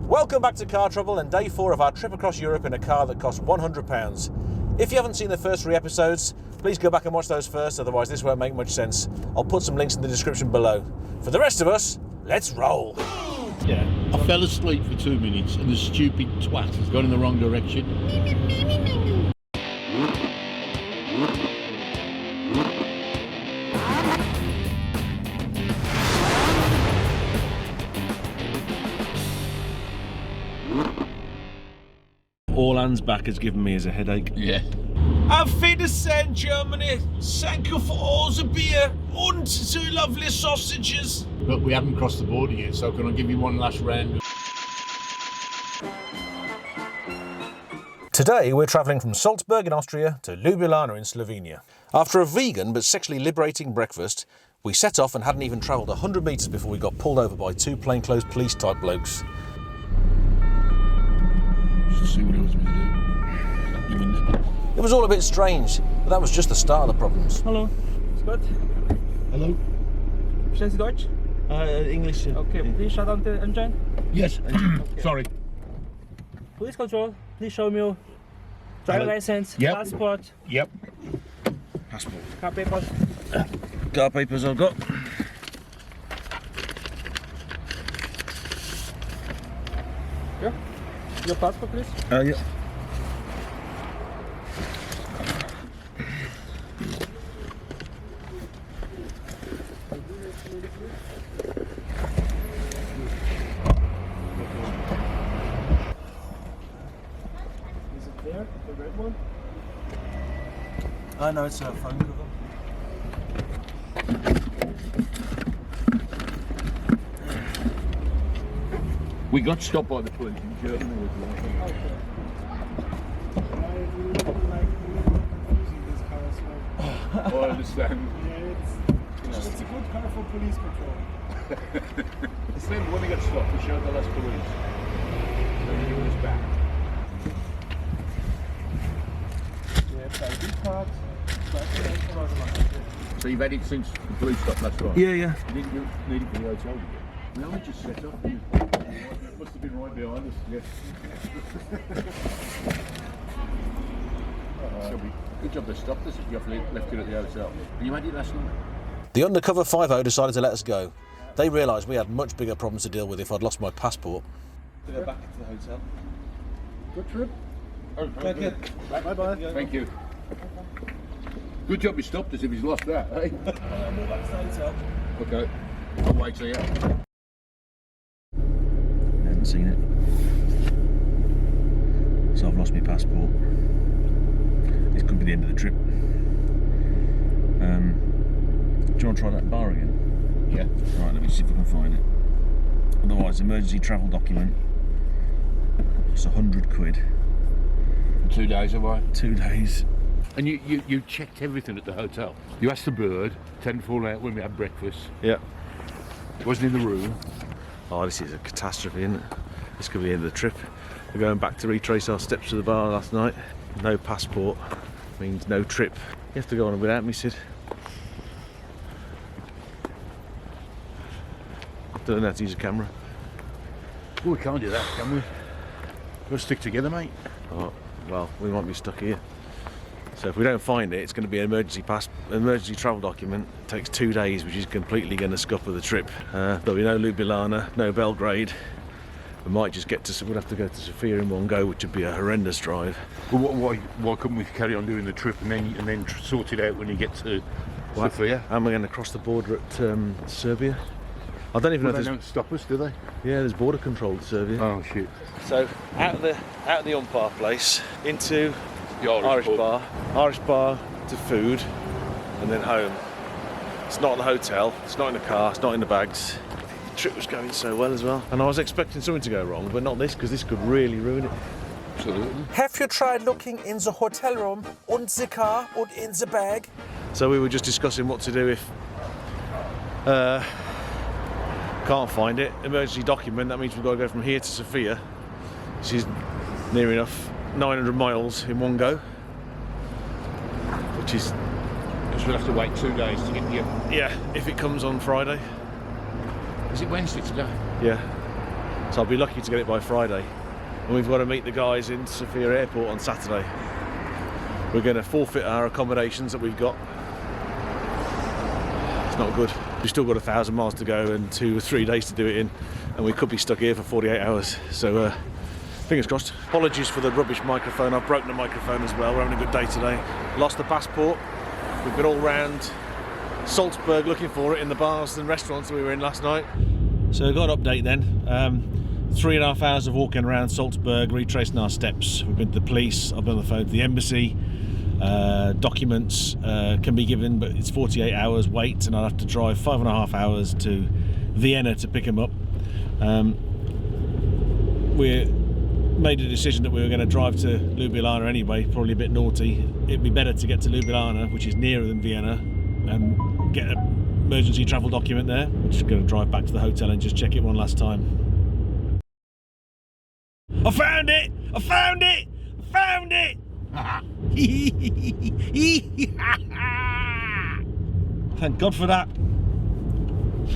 Welcome back to Car Trouble and day 4 of our trip across Europe in a car that cost £100. If you haven't seen the first 3 episodes, please go back and watch those first, otherwise this won't make much sense. I'll put some links in the description below. For the rest of us, let's roll. Yeah, I fell asleep for 2 minutes and the stupid twat has gone in the wrong direction. All hands back has given me as a headache. Yeah. Auf Wiedersehen, Germany. Thank you for all the beer and the lovely sausages. But we haven't crossed the border yet, so can I give you one last round? Today we're travelling from Salzburg in Austria to Ljubljana in Slovenia. After a vegan but sexually liberating breakfast, we set off and hadn't even travelled 100 metres before we got pulled over by 2 plainclothes police type blokes. Just see what he wants me to do. It was all a bit strange, but that was just the start of the problems. Hallo, is gut? Hello? Verstehen Sie Deutsch? English. Okay, please shut down the engine. Yes. Okay. Sorry. Police control, please show me your driver Hello. license, Yep. passport, Yep. Passport. car papers. Car papers I've got. Yeah. Your passport, please. Yeah. Is it there, the red one? I know it's a phone cover. We got stopped by the police in Germany. Okay. I would like using this car as well. I understand. Yeah, it's a good car for police control. It's then when we got stopped, we showed the last police. So they gave us back. We have the ID card. So you've had it since the police stopped last night? Yeah, yeah. You didn't need it for the hotel, did you? No, I just set up. Must have been right behind us, yes. Good job they stopped us if you left it at the hotel. And you had it last night? The undercover 5-0 decided to let us go. They realised we had much bigger problems to deal with if I'd lost my passport. To go back to the hotel. Good trip. Oh, Thank you. Bye-bye. Thank you. Good job he stopped us if he's lost that, eh? Move back to the hotel. Okay. I'll wait till you. I haven't seen it. So I've lost my passport. This could be the end of the trip. Do you want to try that bar again? Yeah. Right, let me see if I can find it. Otherwise, emergency travel document. It's £100. For 2 days, have I? 2 days. And you checked everything at the hotel. You asked the bird, 10 to fall out when we had breakfast. Yeah. It wasn't in the room. Oh, this is a catastrophe, isn't it? This could be the end of the trip. We're going back to retrace our steps to the bar last night. No passport means no trip. You have to go on without me, Sid. Don't know how to use a camera. Well, we can't do that, can we? We'll stick together, mate. Oh, well, we might be stuck here. So if we don't find it, it's going to be an emergency travel document. It takes 2 days, which is completely going to scupper the trip. There'll be no Ljubljana, no Belgrade. We might just we'll have to go to Sofia in one go, which would be a horrendous drive. Well, why couldn't we carry on doing the trip and then sort it out when you get to Sofia? Am I going to cross the border at Serbia? I don't even know if They there's... don't stop us, do they? Yeah, there's border control at Serbia. Oh shit. So out of the umpire place into The Irish bar to food, and then home. It's not in the hotel, it's not in the car, it's not in the bags. The trip was going so well as well, and I was expecting something to go wrong, but not this, because this could really ruin it. Absolutely. Have you tried looking in the hotel room, and the car, and in the bag? So we were just discussing what to do if can't find it. Emergency document, that means we've got to go from here to Sofia, which is near enough 900 miles in one go, which is... Because we'll have to wait 2 days to get here. Yeah, if it comes on Friday. Is it Wednesday today? Yeah. So I'll be lucky to get it by Friday. And we've got to meet the guys in Sofia Airport on Saturday. We're going to forfeit our accommodations that we've got. It's not good. We've still got 1,000 miles to go and 2 or 3 days to do it in, and we could be stuck here for 48 hours. So fingers crossed. Apologies for the rubbish microphone. I've broken the microphone as well. We're having a good day today. Lost the passport. We've been all round Salzburg looking for it in the bars and restaurants that we were in last night. So I got an update then. 3.5 hours of walking around Salzburg, retracing our steps. We've been to the police, I've been on the phone to the embassy. Documents can be given, but it's 48 hours wait, and I'll have to drive 5.5 hours to Vienna to pick them up. We made a decision that we were going to drive to Ljubljana anyway, probably a bit naughty. It'd be better to get to Ljubljana, which is nearer than Vienna, and get an emergency travel document there. We're just going to drive back to the hotel and just check it one last time. I found it! I found it! I found it! Thank God for that.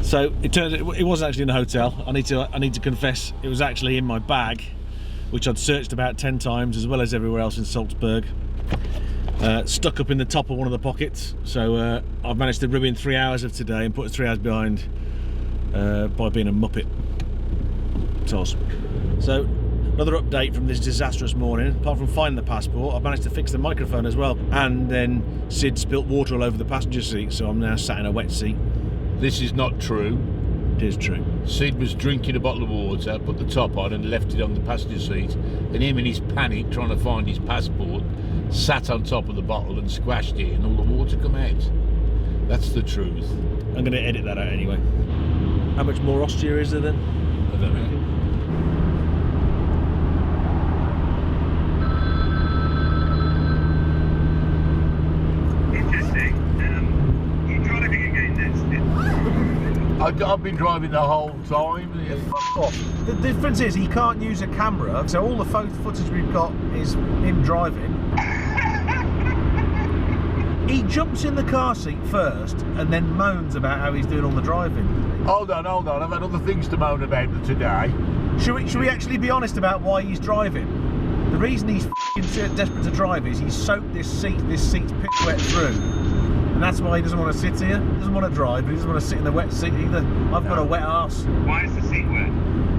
So it turns out it wasn't actually in the hotel. I need to confess, it was actually in my bag, which I'd searched about 10 times, as well as everywhere else in Salzburg. Stuck up in the top of one of the pockets. So I've managed to rub in 3 hours of today and put 3 hours behind by being a muppet. Toss. So another update from this disastrous morning. Apart from finding the passport, I've managed to fix the microphone as well. And then Sid spilt water all over the passenger seat, so I'm now sat in a wet seat. This is not true. It is true. Sid was drinking a bottle of water, put the top on and left it on the passenger seat. And him in his panic, trying to find his passport, sat on top of the bottle and squashed it and all the water come out. That's the truth. I'm going to edit that out anyway. How much more Austria is there then? I don't know. I've been driving the whole time. Yeah. F off. The difference is he can't use a camera, so all the footage we've got is him driving. He jumps in the car seat first and then moans about how he's doing all the driving. Hold on. I've had other things to moan about today. Should we actually be honest about why he's driving? The reason he's f***ing desperate to drive is he's soaked this seat's pitch wet through. And that's why he doesn't want to sit here. He doesn't want to drive, but he doesn't want to sit in the wet seat either. I've got a wet arse. Why is the seat wet?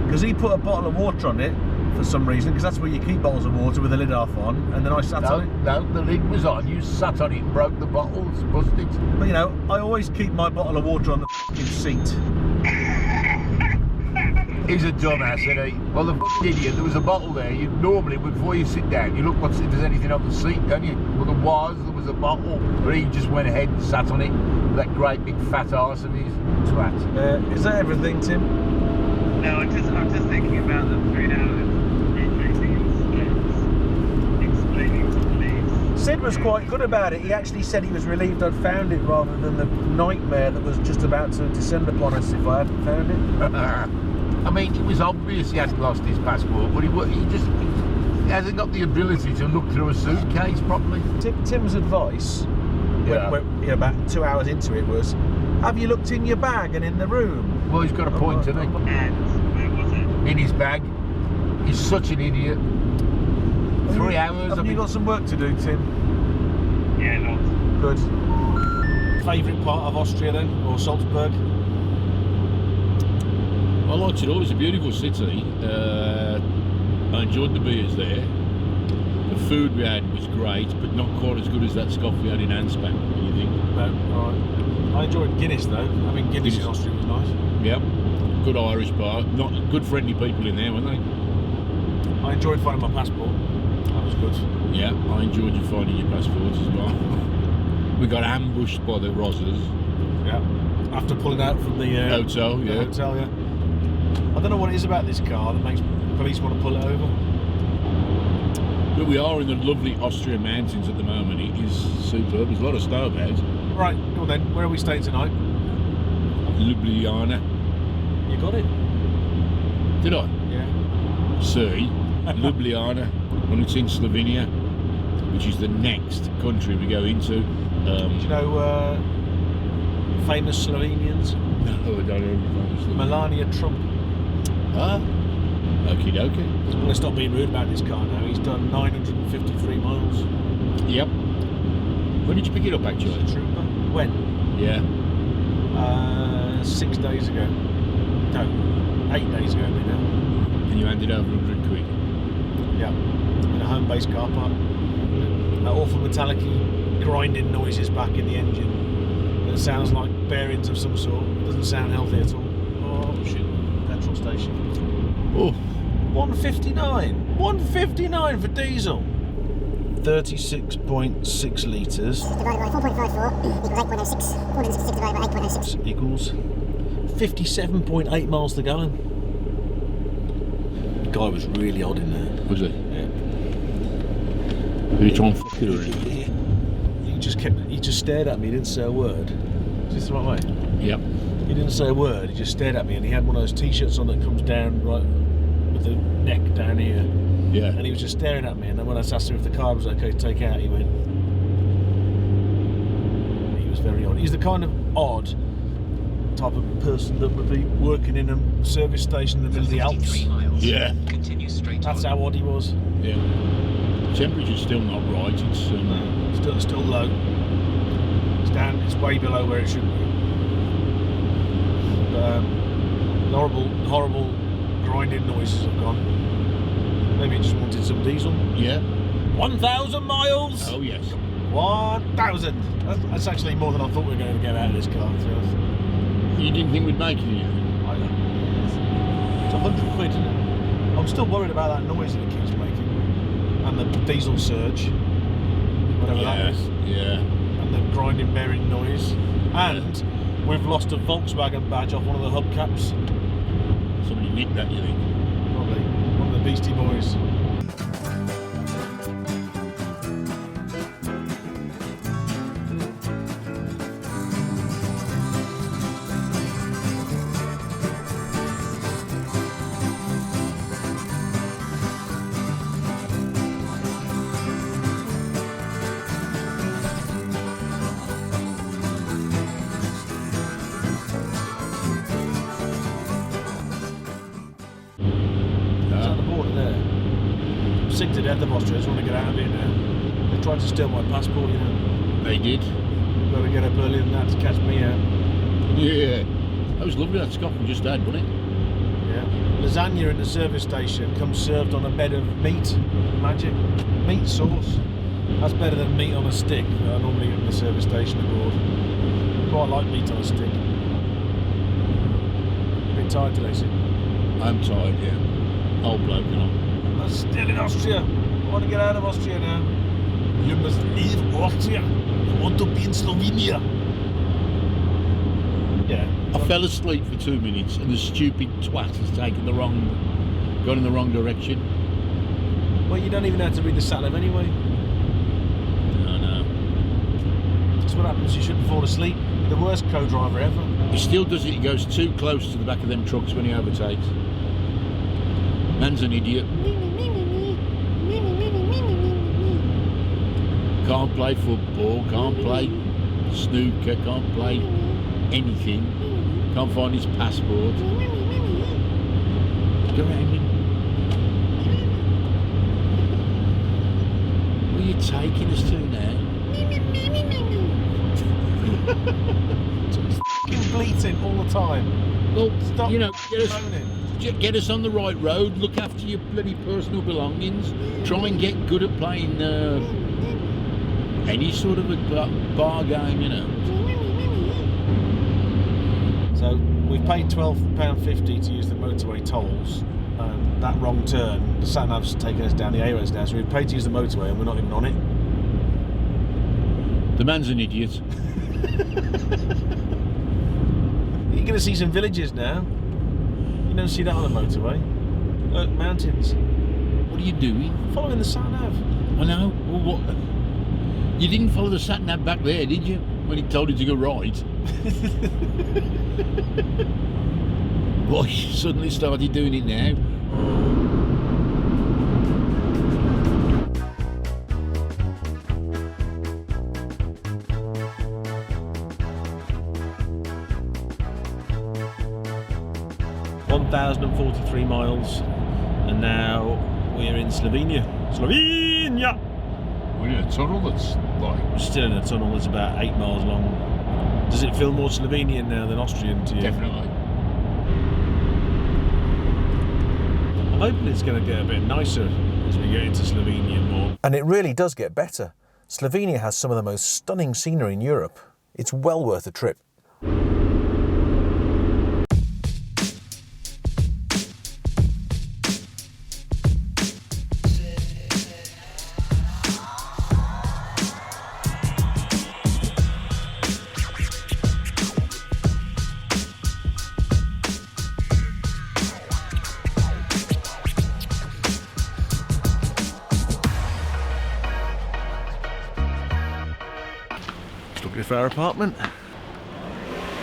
Because he put a bottle of water on it for some reason, because that's where you keep bottles of water with the lid half on, and then I sat on it. No, the lid was on. You sat on it and broke the bottle. It's busted. But you know, I always keep my bottle of water on the f***ing seat. He's a dumbass, isn't he? Well, the f***ing idiot, there was a bottle there. You normally, before you sit down, you look if there's anything on the seat, don't you? Well, there was a bottle, but he just went ahead and sat on it with that great big fat arse of his twat. Is that everything, Tim? No, I'm just thinking about the 3 hours retracing steps, explaining to police. Sid was quite good about it. He actually said he was relieved I'd found it rather than the nightmare that was just about to descend upon us if I hadn't found it. I mean, it was obvious he hadn't lost his passport, but he hasn't got the ability to look through a suitcase properly. Tim's advice, when about 2 hours into it, was, have you looked in your bag and in the room? Well, he's got a point, hasn't he? And where was it? In his bag. He's such an idiot. 3 hours. Have you got some work to do, Tim? Yeah, lots. Good. Favourite part of Austria then, or Salzburg? I liked it all. It's a beautiful city. I enjoyed the beers there. The food we had was great, but not quite as good as that scoff we had in Ansbach. What do you think? Alright. I enjoyed Guinness though. I mean, Guinness in Austria was nice. Yep. Good Irish bar. Not good friendly people in there, weren't they? I enjoyed finding my passport. That was good. Yeah, I enjoyed you finding your passports as well. We got ambushed by the Rozzers. Yeah. After pulling out from the hotel, the yeah. hotel, yeah. I don't know what it is about this car that makes police want to pull it over. But we are in the lovely Austrian mountains at the moment. It is superb. There's a lot of snow about. Right, well then, where are we staying tonight? Ljubljana. You got it? Did I? Yeah. See, Ljubljana, and it's in Slovenia, which is the next country we go into. Do you know famous Slovenians? No, I don't know. Melania Trump. Huh? Okie dokie. I'm going to stop being rude about this car now. He's done 953 miles. Yep. When did you pick it up, actually? Trooper. When? Yeah. 6 days ago. No, 8 days ago now. And you handed over 100 quid. Yeah. In a home-based car park. That awful metallic grinding noises back in the engine. It sounds like bearings of some sort. It doesn't sound healthy at all. Oh shit. Petrol station. Oh. 159. 159 for diesel. 36.6 litres. Divided by 4.54 equals 8.06. 466 divided by 8.06. Equals 57.8 miles to gallon. The guy was really odd in there. Was it? Yeah. Did he try and fuck it or anything? He just stared at me, he didn't say a word. Is this the right way? Yep. He didn't say a word, he just stared at me, and he had one of those t-shirts on that comes down right with the neck down here. Yeah. And he was just staring at me, and then when I asked him if the car was okay to take out, he went. He was very odd. He's the kind of odd type of person that would be working in a service station in the middle of the Alps. Yeah. That's how odd he was. Yeah. Temperature's still not right. It's Still low. It's down. It's way below where it should be. Horrible grinding noises have gone. Maybe it just wanted some diesel. yeah. 1,000 miles. Oh yes. 1,000. That's actually more than I thought we were going to get out of this car. To be honest. You didn't think we'd make it, did you? I know. It's 100 quid. Isn't it? I'm still worried about that noise that it keeps making, and the diesel surge, whatever that is. Yeah. And the grinding bearing noise, and we've lost a Volkswagen badge off one of the hubcaps. Somebody nicked that, you think? Probably one of the Beastie Boys. Sick to death of Austria, I just want to get out of here now. They tried to steal my passport, you know. They did. You've got to get up earlier than that to catch me out. Yeah. That was lovely, that Scott we just had, wasn't it? Yeah. Lasagna in the service station comes served on a bed of meat. Magic. Meat sauce. That's better than meat on a stick that I normally get in the service station abroad. Quite like meat on a stick. A bit tired today, Sid. I'm tired, yeah. Old bloke, you know. I'm still in Austria. I want to get out of Austria now. You must leave Austria. You want to be in Slovenia. Yeah. I fell asleep for 2 minutes and the stupid twat has gone in the wrong direction. Well, you don't even have to read the sat-nav anyway. No. That's what happens. You shouldn't fall asleep. You're the worst co-driver ever. He still does it, he goes too close to the back of them trucks when he overtakes. Man's an idiot. Can't play football, can't play snooker, can't play anything. Can't find his passport. Go around him. Where are you taking us to now? Just f***ing bleating all the time. Well, Stop you know, moaning. get us on the right road, look after your bloody personal belongings, try and get good at playing any sort of a bar game, you know. So we've paid £12.50 to use the motorway tolls. That wrong turn, the sat-nav's taken us down the A roads now, so we've paid to use the motorway and we're not even on it. The man's an idiot. You're going to see some villages now. You don't see that on the motorway. Look, mountains. What are you doing? Following the sat-nav. I know. Well, what? You didn't follow the sat-nav back there, did you? When he told you to go right. Why you suddenly started doing it now? .1,043 miles. And now we're in Slovenia. Slovenia! We're in a tunnel that's like... We're still in a tunnel that's about 8 miles long. Does it feel more Slovenian now than Austrian to you? Definitely. I'm hoping it's going to get a bit nicer as we get into Slovenia more. And it really does get better. Slovenia has some of the most stunning scenery in Europe. It's well worth a trip. Looking for our apartment.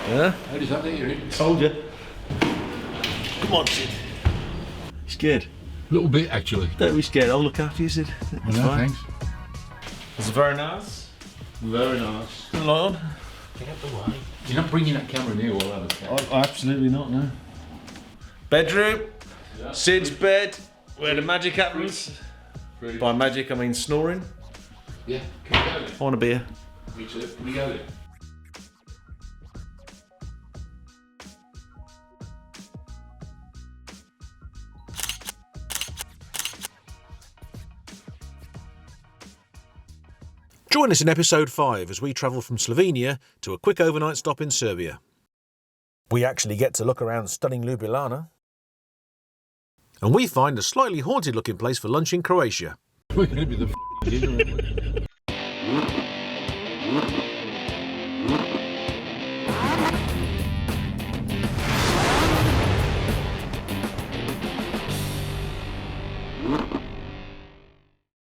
Yeah? How does that hear it? Told you. Come on, Sid. You scared? A little bit, actually. Don't be scared. I'll look after you, Sid. It's No, fine. thanks. It's very nice. Very nice. Good on. You're not bringing that camera near while I have a cat. Absolutely not, no. Bedroom. Yeah. Sid's bed. Where the magic happens. Pretty. By magic, I mean snoring. Yeah, can we go then? I want a beer. Me too. Can we go then? Join us in episode 5 as we travel from Slovenia to a quick overnight stop in Serbia. We actually get to look around stunning Ljubljana. And we find a slightly haunted looking place for lunch in Croatia. We're going to be the f***ing dinner, aren't we?